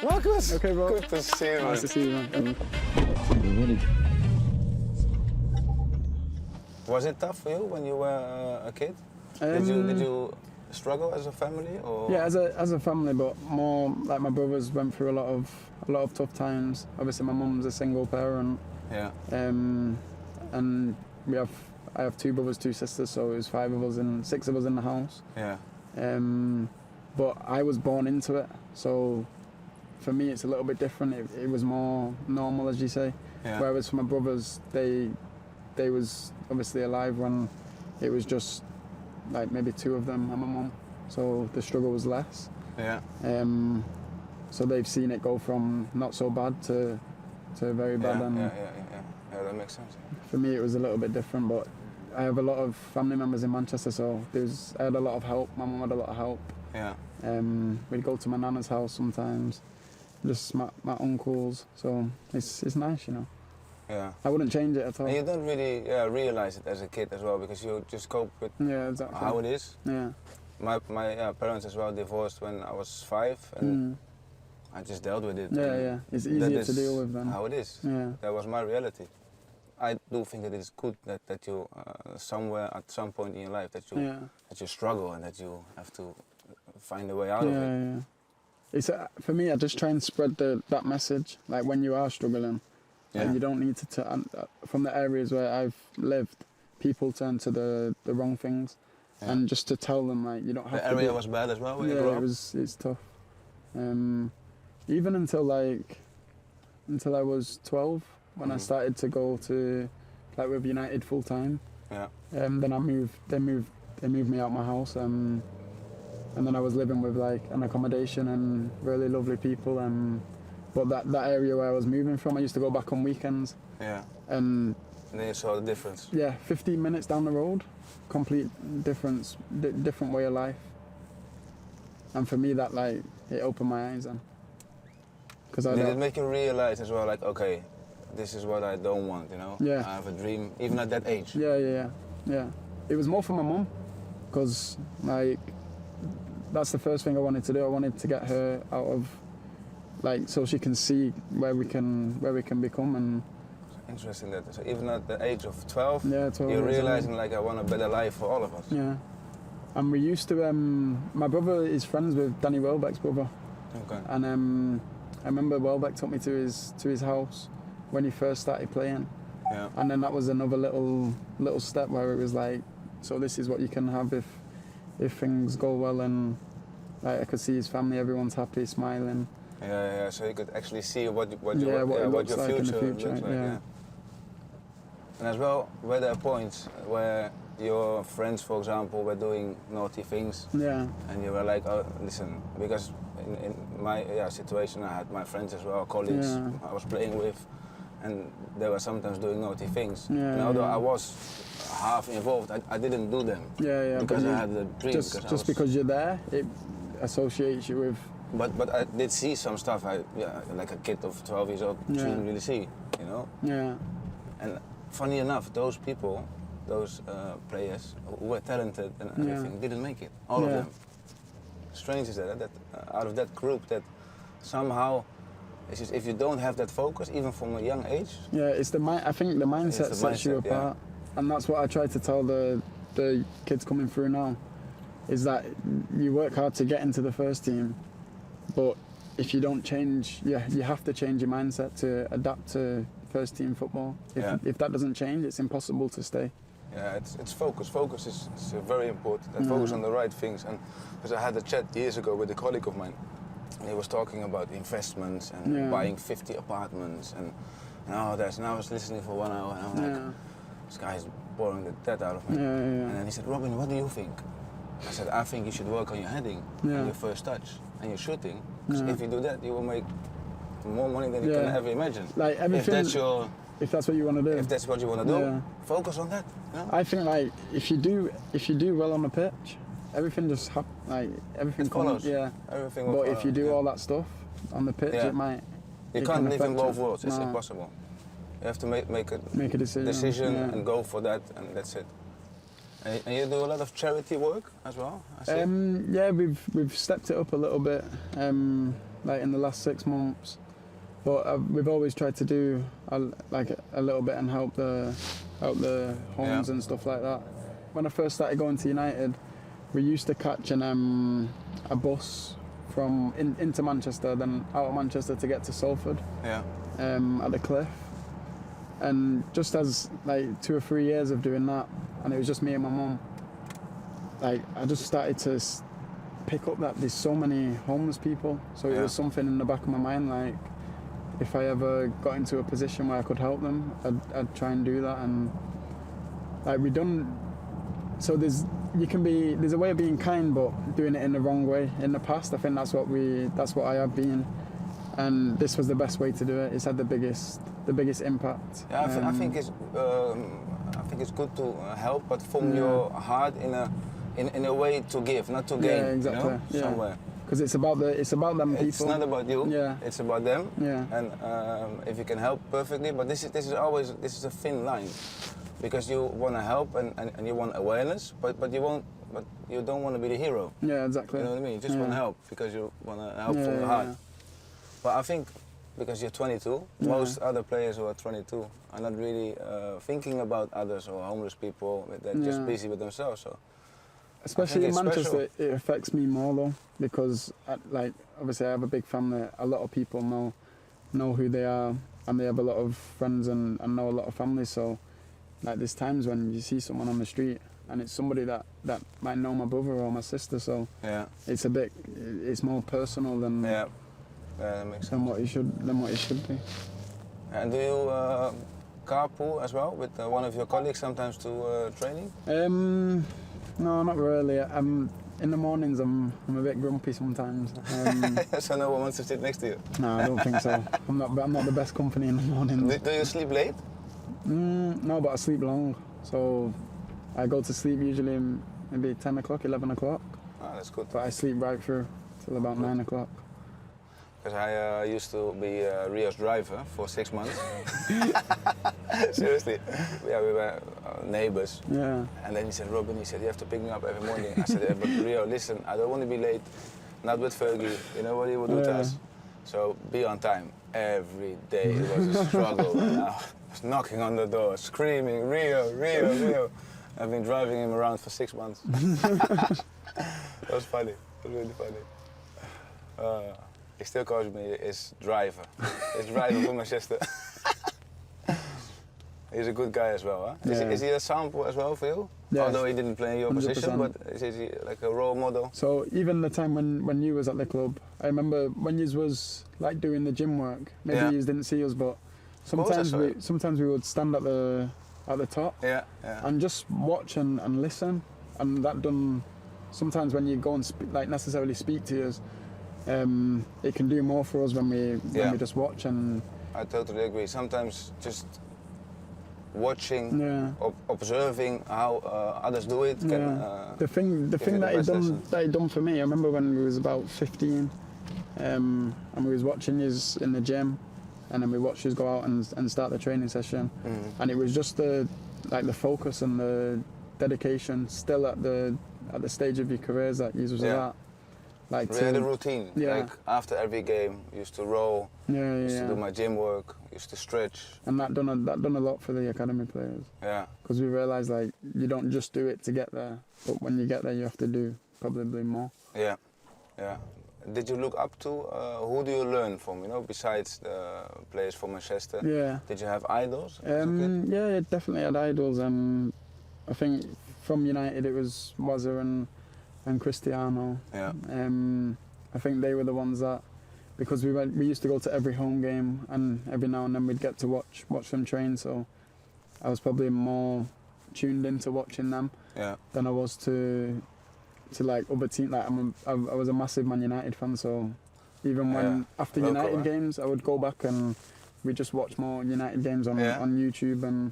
Marcus! Okay, bro. Good to see you, man. Nice to see you, man. Was it tough for you when you were a kid? Did you struggle as a family, or? Yeah, as a family, but more like my brothers went through a lot of tough times. Obviously, my mum's a single parent. Yeah. And I have 2 brothers, 2 sisters, so it was 5 of us and 6 of us in the house. Yeah. But I was born into it, so for me it's a little bit different. It was more normal, as you say. Yeah. Whereas for my brothers, they was obviously alive when it was just like maybe 2 of them and my mum, so the struggle was less. Yeah. So they've seen it go from not so bad to very bad. Yeah, that makes sense. For me, it was a little bit different, but I have a lot of family members in Manchester, so I had a lot of help. My mum had a lot of help. Yeah. We'd go to my nana's house sometimes, just my uncles. So it's nice, you know. Yeah. I wouldn't change it at all. And you don't really realize it as a kid as well, because you just cope with exactly how it is. Yeah. My parents as well divorced when I was 5, and I just dealt with it. Yeah. It's easier to deal with then. How it is. Yeah. That was my reality. I do think that it's good that you somewhere at some point in your life that you struggle and that you have to find a way out of it. Yeah. It's for me. I just try and spread that message. Like when you are struggling, you don't need to. From the areas where I've lived, people turn to the wrong things, and just to tell them like you don't have. The area was bad as well when you grew up? It's tough. Even until I was 12, when I started to go to like with United full time. Yeah. Then they moved me out my house, and then I was living with like an accommodation and really lovely people. But that area where I was moving from, I used to go back on weekends. Yeah. And then you saw the difference. Yeah, 15 minutes down the road, complete different way of life. And for me, that like it opened my eyes then. Did it make you realize as well, like, okay, this is what I don't want, you know? Yeah. I have a dream, even at that age. Yeah. It was more for my mum, because like that's the first thing I wanted to do. I wanted to get her out of, like, so she can see where we can become. And interesting that. So even at the age of 12, 12 you're realizing like I want a better life for all of us. Yeah. And we used to. My brother is friends with Danny Welbeck's brother. Okay. And I remember Welbeck took me to his house when he first started playing. Yeah. And then that was another little step where it was like, so this is what you can have if things go well, and like I could see his family, everyone's happy, smiling. Yeah. So you could actually see what your like future in the future looks like. yeah. And as well, were there points where your friends, for example, were doing naughty things? Yeah. And you were like, oh, listen, because in my situation, I had my friends as well, colleagues I was playing with, and they were sometimes doing naughty things. Yeah, and although I was half involved, I didn't do them. Yeah. Because I had a dream. Just because you're there, it associates you with. But I did see some stuff. Like a kid of 12 years old shouldn't really see, you know. Yeah. And funny enough, those people, those players who were talented and everything, didn't make it. All of them. Strange is that out of that group, that somehow, it's just, if you don't have that focus, even from a young age. Yeah, it's I think the mindset sets you apart, and that's what I try to tell the kids coming through now, is that you work hard to get into the first team, but if you don't change, you have to change your mindset to adapt to first team football. If that doesn't change, it's impossible to stay. Yeah, it's focus. Focus is very important. And focus on the right things. And because I had a chat years ago with a colleague of mine, and he was talking about investments and buying 50 apartments and I was listening for 1 hour and I'm like, this guy is boring the death out of me. And then he said, Robin, what do you think? I said, I think you should work on your heading and your first touch and your shooting. Because if you do that, you will make more money than you can ever imagine. Like everything. If that's what you want to do. If that's what you want to do, focus on that. You know? I think like if you do well on the pitch, everything just everything follows. Everything will follow. If you do all that stuff on the pitch, it might. You can't live in both worlds. It's impossible. You have to make a decision and go for that, and that's it. And you do a lot of charity work as well? I see. Yeah, we've stepped it up a little bit, like in the last 6 months. But we've always tried to do a little bit and help the homes and stuff like that. When I first started going to United, we used to catch a bus from into Manchester, then out of Manchester to get to Salford. Yeah. At the cliff. And just as like 2 or 3 years of doing that, and it was just me and my mum, like I just started to pick up that there's so many homeless people. So it was something in the back of my mind, like if I ever got into a position where I could help them, I'd try and do that. And like so there's a way of being kind, but doing it in the wrong way. In the past, I think that's what I have been, and this was the best way to do it. It's had the biggest impact. Yeah, I think it's good to help, but from your heart in a way to give, not to gain. Yeah, exactly. You know, somewhere. Because it's about them people. It's not about you. Yeah. It's about them. Yeah. And if you can help perfectly, but this is a thin line, because you want to help and you want awareness, but you don't want to be the hero. Yeah, exactly. You know what I mean? You just want to help because you want to help from your heart. Yeah. But I think because you're 22, most other players who are 22 are not really thinking about others or homeless people. They're just busy with themselves. So. Especially in Manchester, it affects me more though, because like obviously I have a big family. A lot of people know who they are, and they have a lot of friends and know a lot of families. So like there's times when you see someone on the street and it's somebody that might know my brother or my sister. So it's more personal than that makes sense. than what it should be. And do you carpool as well with one of your colleagues sometimes to training? No, not really. In the mornings, I'm a bit grumpy sometimes. So no one wants to sit next to you? No, I don't think so. I'm not the best company in the morning. Do you sleep late? No, but I sleep long. So I go to sleep usually maybe 10 o'clock, 11 o'clock. Oh, that's good. But I sleep right through till about 9 o'clock. Because I used to be Rio's driver for 6 months. Seriously. Yeah, we were neighbors. Yeah. And then he said, Robin, you have to pick me up every morning. I said, but Rio, listen, I don't want to be late. Not with Fergie. You know what he would do to us? So be on time. Every day it was a struggle. And I was knocking on the door, screaming, Rio, Rio, Rio. I've been driving him around for 6 months. That was funny. It was really funny. He still calls me his driver. His driver from Manchester. He's a good guy as well, huh? Yeah. Is he a sample as well for you? Yes. Although he didn't play in your 100%. Position, but is he like a role model? So even the time when you was at the club, I remember when you was like doing the gym work. Maybe you didn't see us, but sometimes we would stand at the top and just watch and listen, and that done. Sometimes when you go and necessarily speak to us, it can do more for us when we just watch. And I totally agree. Sometimes just watching, observing how others do it. Can, the thing that he done for me. I remember when we was about 15, and we was watching yous in the gym, and then we watched yous go out and start the training session, and it was just the focus and the dedication still at the stage of your careers that yous was at. Like we had a routine. Like after every game, used to roll. Used to do my gym work. Used to stretch. And that done a lot for the academy players. Yeah. Because we realised like you don't just do it to get there, but when you get there, you have to do probably more. Yeah, yeah. Did you look up to who do you learn from? You know, besides the players from Manchester. Yeah. Did you have idols? Yeah, definitely had idols. I think from United it was Wazza and Cristiano. Yeah. I think they were the ones that, because we used to go to every home game, and every now and then we'd get to watch them train. So I was probably more tuned into watching them than I was to like other teams. Like I was a massive Man United fan, so even when after United games, I would go back and we just watch more United games on YouTube, and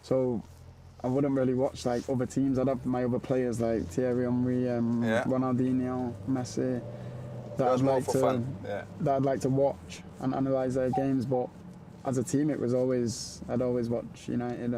so I wouldn't really watch like other teams. I'd have my other players like Thierry Henry, Ronaldinho, Messi. That I'd like to watch and analyse their games, but as a team, I'd always watch United.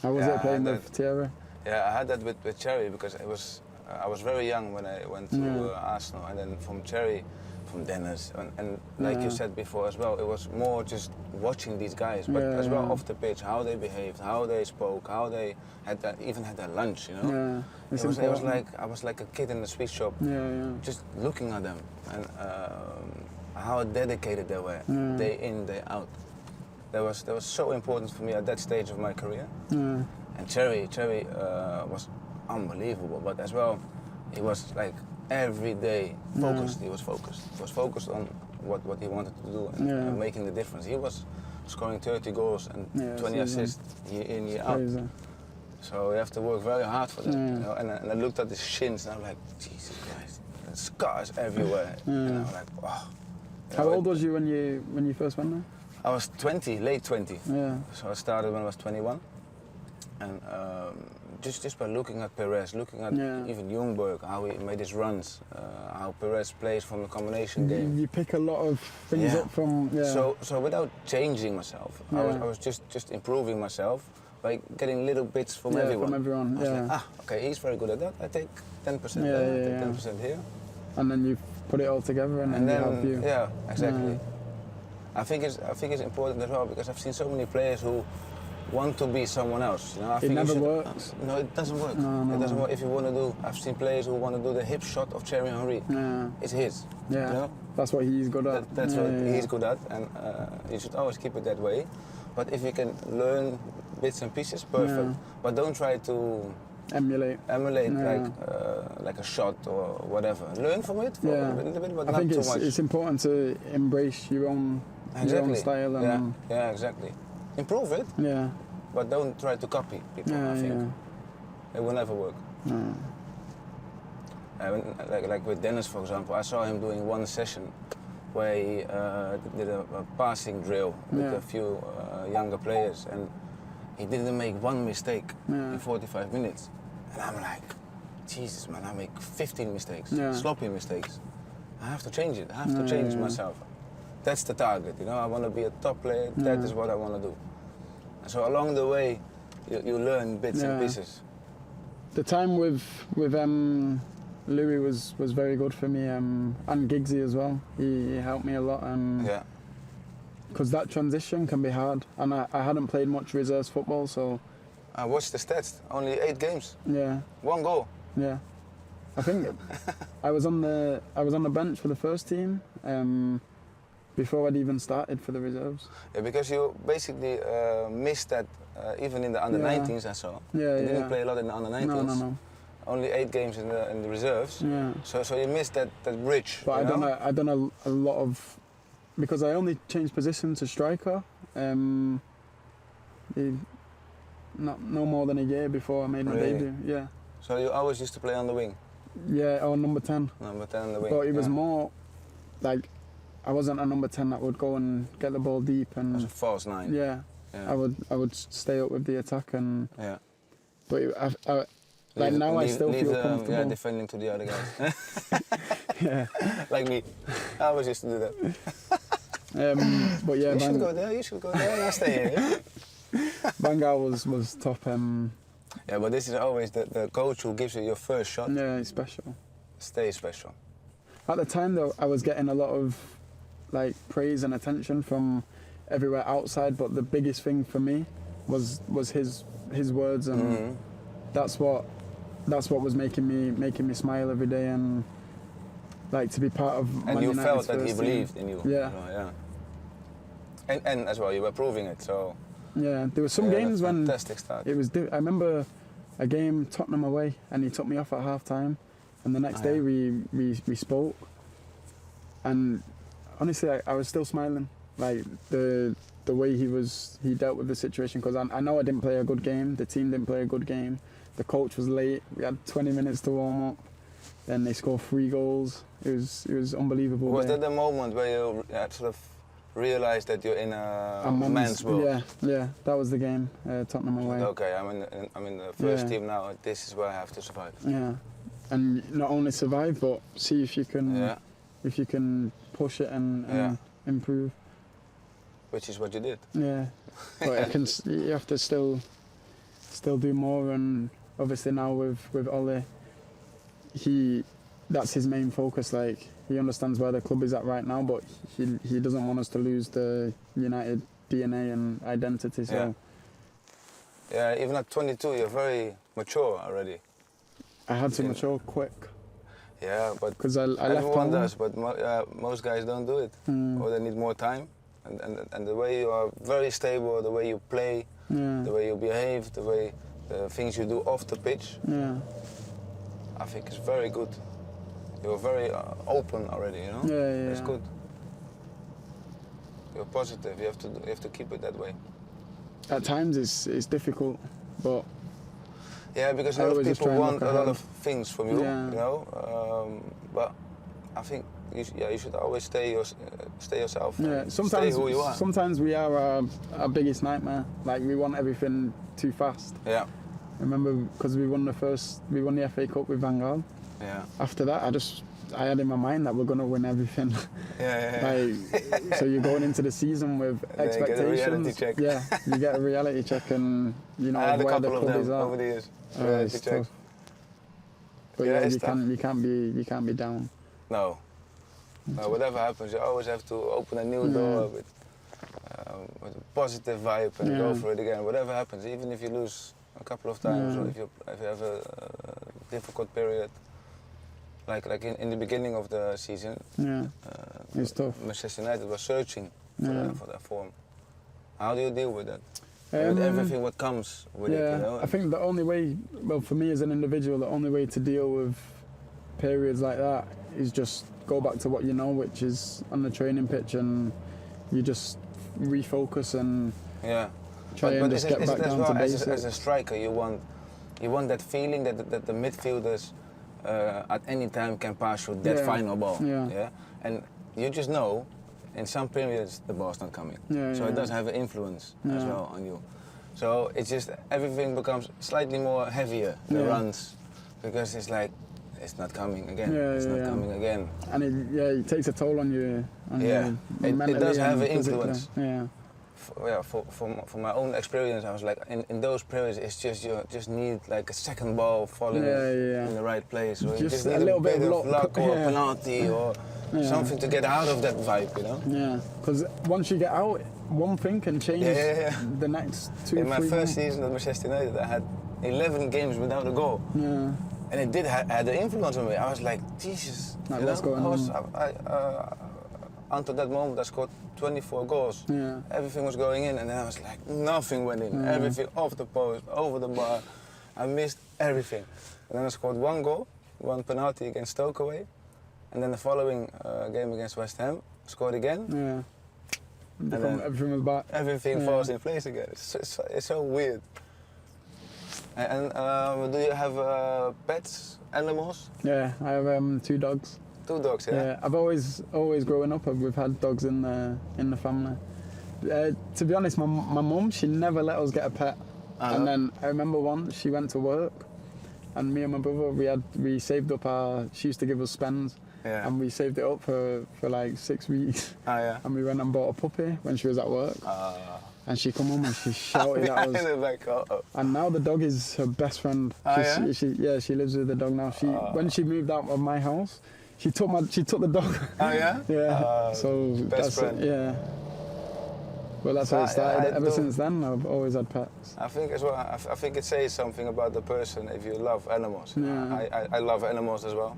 How was it playing with Thierry? Yeah, I had that with Cherry because it was I was very young when I went to Arsenal, and then from Cherry, from Dennis, and like you said before as well, it was more just watching these guys, but as well off the pitch, how they behaved, how they spoke, how they even had their lunch, you know. Yeah, it was like I was like a kid in the sweet shop, just looking at them and how dedicated they were, day in, day out. That was so important for me at that stage of my career. And Cherry was unbelievable, but as well, he was like every day focused. He was focused. He was focused on what he wanted to do and making the difference. He was scoring 30 goals and 20 assists year in, year out. So you have to work very hard for that. You know? And I looked at his shins and I'm like, Jesus Christ, there's scars everywhere. And I'm like, oh. How old was you when you first went there? I was 20, late 20. So I started when I was 21. And just by looking at Perez, looking at even Ljungberg, how he made his runs, how Perez plays from the combination game. You pick a lot of things up from. So without changing myself, I was just improving myself by getting little bits from everyone. From everyone. I was like, okay, he's very good at that. I take 10% there, I take 10% here. And then you put it all together, and then you have you. Yeah, exactly. I think it's important as well because I've seen so many players who want to be someone else. You know, I think never works. No, it doesn't work. No. It doesn't work if you want to do. I've seen players who want to do the hip shot of Thierry Henry. It's his. Yeah. You know? That's what he's good at. That's what he's good at, and you should always keep it that way. But if you can learn bits and pieces, perfect. But don't try to emulate like a shot or whatever. Learn from it for a little bit, but I not think too much. It's important to embrace your own style. And yeah, exactly. Improve it. Yeah. But don't try to copy people. I think it will never work. Like with Dennis, for example, I saw him doing one session where he did a passing drill with a few younger players, and he didn't make one mistake in 45 minutes. And I'm like, Jesus, man, I make 15 mistakes, sloppy mistakes. I have to change it. I have to change myself. That's the target, you know. I want to be a top player. That is what I want to do. And so along the way, you learn bits and pieces. The time with Louis was very good for me, and Giggsy as well. He helped me a lot. Because that transition can be hard, and I hadn't played much reserves football, so. I watched the stats. Only 8 games. Yeah. 1 goal. Yeah. I think I was on the bench for the first team before I'd even started for the reserves. Yeah, because you basically missed that even in the under-19s. I saw. You didn't play a lot in the under-19s. No. Only 8 games in the reserves. Yeah. So you missed that bridge. But I done a lot of, because I only changed position to striker. No more than a year before I made my debut. Yeah. So you always used to play on the wing. Yeah, or number 10. Number 10 on the wing. But it was more like I wasn't a number 10 that would go and get the ball deep and. It was a false 9. Yeah. I would stay up with the attack and. Yeah. But I still feel comfortable. Yeah, defending to the other guys. Yeah. Like me. I always used to do that. But yeah, you should go there. You should go there. And I stay here. Yeah? Van Gaal was top. Yeah, but this is always the coach who gives you your first shot. Yeah, he's special. Stay special. At the time, though, I was getting a lot of like praise and attention from everywhere outside. But the biggest thing for me was his words, and that's what was making me smile every day, and like to be part of. And Man you United's felt that he first believed team. in you. Yeah. And as well, you were proving it. So. Yeah, there were some games when fantastic start. It was. I remember a game Tottenham away, and he took me off at half time, and the next day we spoke, and honestly I was still smiling, like the way he dealt with the situation, because I know I didn't play a good game, the team didn't play a good game, the coach was late, we had 20 minutes to warm up, then they scored 3 goals. It was unbelievable. Was that the moment where you sort of realized that you're in a man's world? Yeah, that was the game, Tottenham away. Okay, I'm in the first team now. This is where I have to survive. Yeah, and not only survive, but see if you can push it and improve. Which is what you did. Yeah, but you have to still still do more, and obviously now with Ollie, that's his main focus. Like, he understands where the club is at right now, but he doesn't want us to lose the United DNA and identity. So yeah, even at 22, you're very mature already. I had to mature quick. Yeah, but because I left everyone home. does, but most guys don't do it, or they need more time. And the way you are very stable, the way you play, the way you behave, the things you do off the pitch, I think it's very good. You're very open already, you know. Yeah. It's good. You're positive. You have to keep it that way. At times it's difficult, but yeah, because a lot of people want a lot of things from you, you know. But I think you should always stay yourself. Yeah, stay who you are. Sometimes we are our biggest nightmare. Like, we want everything too fast. Yeah. I remember because we won the FA Cup with Van Gaal. Yeah. After that, I had in my mind that we're gonna win everything. Yeah. Like, so you're going into the season with expectations. Get a reality check. Yeah, you get a reality check, and you know I had where a the couple club of is them at. over the years. Reality checks. But you can't be down. No. Whatever happens, you always have to open a new door with a positive vibe and go for it again. Whatever happens, even if you lose a couple of times, or if you have a difficult period, like in the beginning of the season, it's tough. Manchester United was searching for that form. How do you deal with that? With everything what comes with it, you know? I think the only way, well, for me as an individual, the only way to deal with periods like that is just go back to what you know, which is on the training pitch, and you just refocus and try and just get back down to basics. As a striker, you want that feeling that the midfielders at any time can pass you that final ball. Yeah, and you just know in some periods the ball's not coming. So it does have an influence as well on you. So it's just everything becomes slightly more heavier, the runs, because it's like, it's not coming again. It's not coming again. And it takes a toll on you. It does have an influence. Yeah. For my own experience, I was like, in those periods, it's just you just need like a second ball falling in the right place, or you just need a little bit of luck or a penalty or something to get out of that vibe, you know? Yeah, because once you get out, one thing can change the next 2 In my 3 first months. season at Manchester United, I had 11 games without a goal. Yeah. And it did had an influence on me. I was like, Jesus. Like, what's going on? Until that moment, I scored 24 goals. Yeah. Everything was going in, and then I was like, nothing went in. Everything off the post, over the bar. I missed everything. And then I scored 1 goal, 1 penalty against Stoke away. And then the following game against West Ham, scored again. Yeah. And then everything was back. Everything falls in place again. It's so weird. And do you have pets, animals? Yeah, I have 2 dogs. 2 dogs, yeah? Yeah, I've always growing up, we've had dogs in the family. To be honest, my mum, she never let us get a pet. And then I remember once she went to work, and me and my brother, we saved up she used to give us spends. Yeah. And we saved it up for like 6 weeks. And we went and bought a puppy when she was at work. And she come home and she shouted at us. And now the dog is her best friend. She lives with the dog now. When she moved out of my house, she took the dog. Oh yeah? Yeah. So best friend. Yeah. Well, that's how it started. Ever since then, I've always had pets. I think as well. I think it says something about the person if you love animals. Yeah. I love animals as well.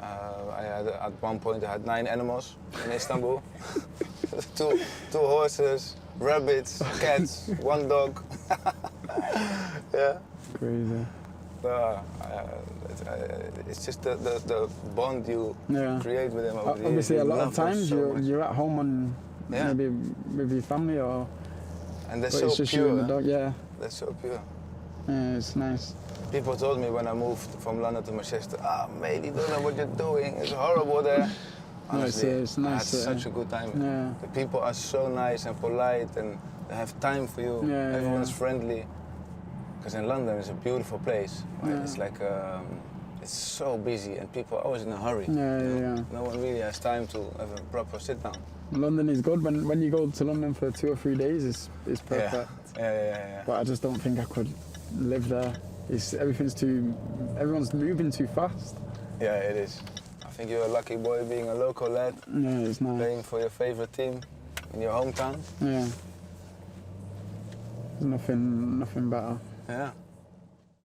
At one point I had 9 animals in Istanbul. two horses, rabbits, cats, 1 dog. Yeah. Crazy. It's just the bond you create with them. Obviously, a lot of times you're at home and maybe with your family, and they're but so it's just pure. you and the dog. Yeah. They're so pure. Yeah, it's nice. People told me when I moved from London to Manchester, mate, you don't know what you're doing. It's horrible there. Honestly, it's nice. I had such a good time. Yeah. The people are so nice and polite, and they have time for you. Everyone's friendly. Because in London it's a beautiful place. Right? It's like it's so busy and people are always in a hurry. Yeah. No one really has time to have a proper sit down. London is good. When you go to London for 2 or 3 days, it's perfect. Yeah. But I just don't think I could live there. Everyone's moving too fast. Yeah, it is. I think you're a lucky boy being a local lad. Yeah, it's nice. Playing for your favourite team in your hometown. Yeah. There's nothing better. Yeah.